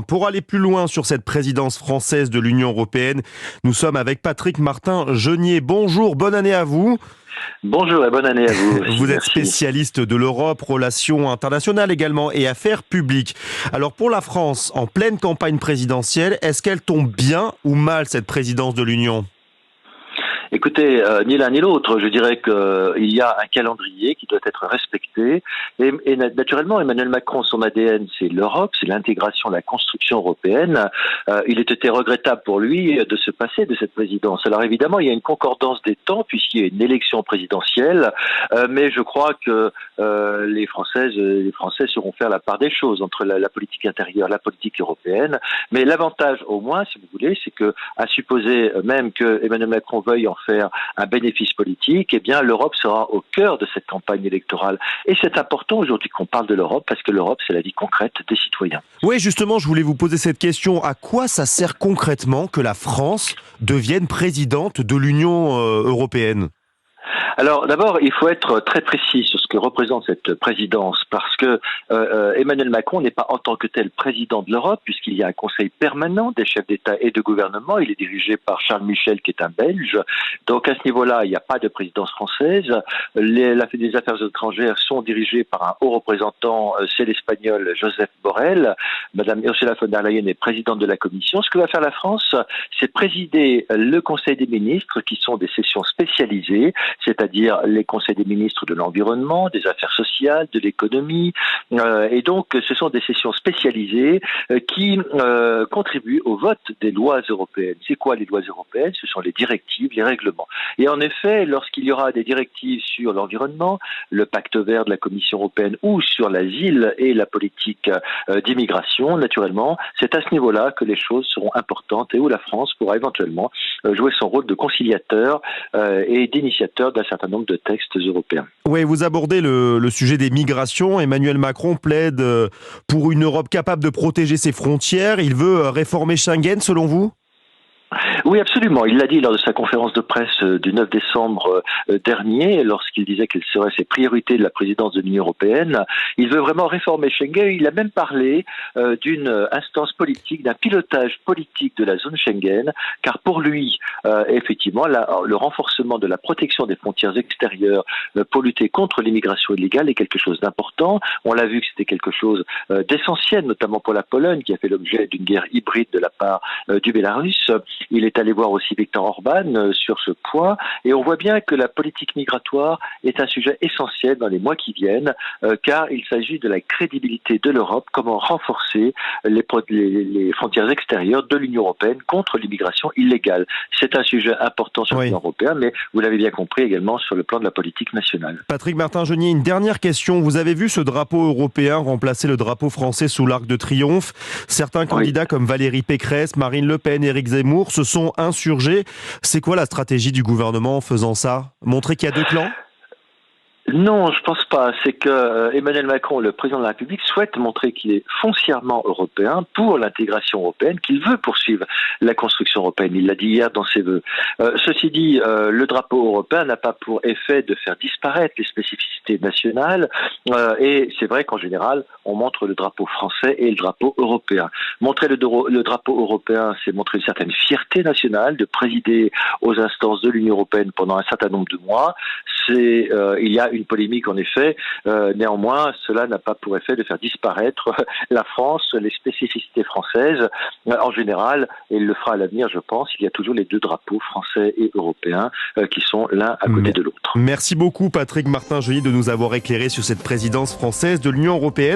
Pour aller plus loin sur cette présidence française de l'Union européenne, nous sommes avec Patrick Martin-Genier. Bonjour, bonne année à vous. Bonjour et bonne année à vous aussi. Vous êtes spécialiste de l'Europe, relations internationales également et affaires publiques. Alors pour la France, en pleine campagne présidentielle, est-ce qu'elle tombe bien ou mal cette présidence de l'Union ? Écoutez, ni l'un ni l'autre, je dirais qu'il y a un calendrier qui doit être respecté et naturellement Emmanuel Macron, son ADN c'est l'Europe, c'est l'intégration, la construction européenne. Il était regrettable pour lui de se passer de cette présidence. Alors évidemment il y a une concordance des temps puisqu'il y a une élection présidentielle, mais je crois que les Français sauront faire la part des choses entre la politique intérieure, la politique européenne. Mais l'avantage au moins, si vous voulez, c'est que à supposer même que Emmanuel Macron veuille en faire un bénéfice politique, eh bien l'Europe sera au cœur de cette campagne électorale. Et c'est important aujourd'hui qu'on parle de l'Europe parce que l'Europe, c'est la vie concrète des citoyens. Oui, justement, je voulais vous poser cette question. À quoi ça sert concrètement que la France devienne présidente de l'Union européenne ? Alors d'abord, il faut être très précis sur ce que représente cette présidence parce que Emmanuel Macron n'est pas en tant que tel président de l'Europe puisqu'il y a un conseil permanent des chefs d'État et de gouvernement. Il est dirigé par Charles Michel qui est un Belge. Donc à ce niveau-là, il n'y a pas de présidence française. Les affaires étrangères sont dirigées par un haut représentant, c'est l'Espagnol Josep Borrell. Madame Ursula von der Leyen est présidente de la Commission. Ce que va faire la France, c'est présider le Conseil des ministres qui sont des sessions spécialisées, c'est-à-dire les conseils des ministres de l'environnement, des affaires sociales, de l'économie. Et donc, ce sont des sessions spécialisées qui contribuent au vote des lois européennes. C'est quoi les lois européennes ? Ce sont les directives, les règlements. Et en effet, lorsqu'il y aura des directives sur l'environnement, le pacte vert de la Commission européenne ou sur l'asile et la politique d'immigration, naturellement, c'est à ce niveau-là que les choses seront importantes et où la France pourra éventuellement jouer son rôle de conciliateur et d'initiateur d'un certain nombre de textes européens. Oui, vous abordez le sujet des migrations. Emmanuel Macron plaide pour une Europe capable de protéger ses frontières. Il veut réformer Schengen, selon vous ? Oui, absolument. Il l'a dit lors de sa conférence de presse du 9 décembre dernier, lorsqu'il disait quelles seraient ses priorités de la présidence de l'Union européenne. Il veut vraiment réformer Schengen. Il a même parlé d'une instance politique, d'un pilotage politique de la zone Schengen, car pour lui, effectivement, le renforcement de la protection des frontières extérieures pour lutter contre l'immigration illégale est quelque chose d'important. On l'a vu que c'était quelque chose d'essentiel, notamment pour la Pologne, qui a fait l'objet d'une guerre hybride de la part du Bélarus. Il est allé voir aussi Viktor Orban sur ce point et on voit bien que la politique migratoire est un sujet essentiel dans les mois qui viennent car il s'agit de la crédibilité de l'Europe, comment renforcer les frontières extérieures de l'Union européenne contre l'immigration illégale. C'est un sujet important sur le plan européen, mais vous l'avez bien compris également sur le plan de la politique nationale. Patrick Martin-Genier, une dernière question. Vous avez vu ce drapeau européen remplacer le drapeau français sous l'Arc de Triomphe. Certains candidats comme Valérie Pécresse, Marine Le Pen, Éric Zemmour se sont insurgés. C'est quoi la stratégie du gouvernement en faisant ça ? Montrer qu'il y a deux clans ? Non, je pense pas. C'est que Emmanuel Macron, le président de la République, souhaite montrer qu'il est foncièrement européen pour l'intégration européenne, qu'il veut poursuivre la construction européenne. Il l'a dit hier dans ses vœux. Ceci dit, le drapeau européen n'a pas pour effet de faire disparaître les spécificités nationales. Et c'est vrai qu'en général, on montre le drapeau français et le drapeau européen. Montrer le drapeau européen, c'est montrer une certaine fierté nationale de présider aux instances de l'Union européenne pendant un certain nombre de mois. Il y a une polémique en effet, néanmoins cela n'a pas pour effet de faire disparaître la France, les spécificités françaises en général, et il le fera à l'avenir je pense. Il y a toujours les deux drapeaux français et européens qui sont l'un à côté de l'autre. Merci beaucoup Patrick Martin-Genier de nous avoir éclairé sur cette présidence française de l'Union européenne.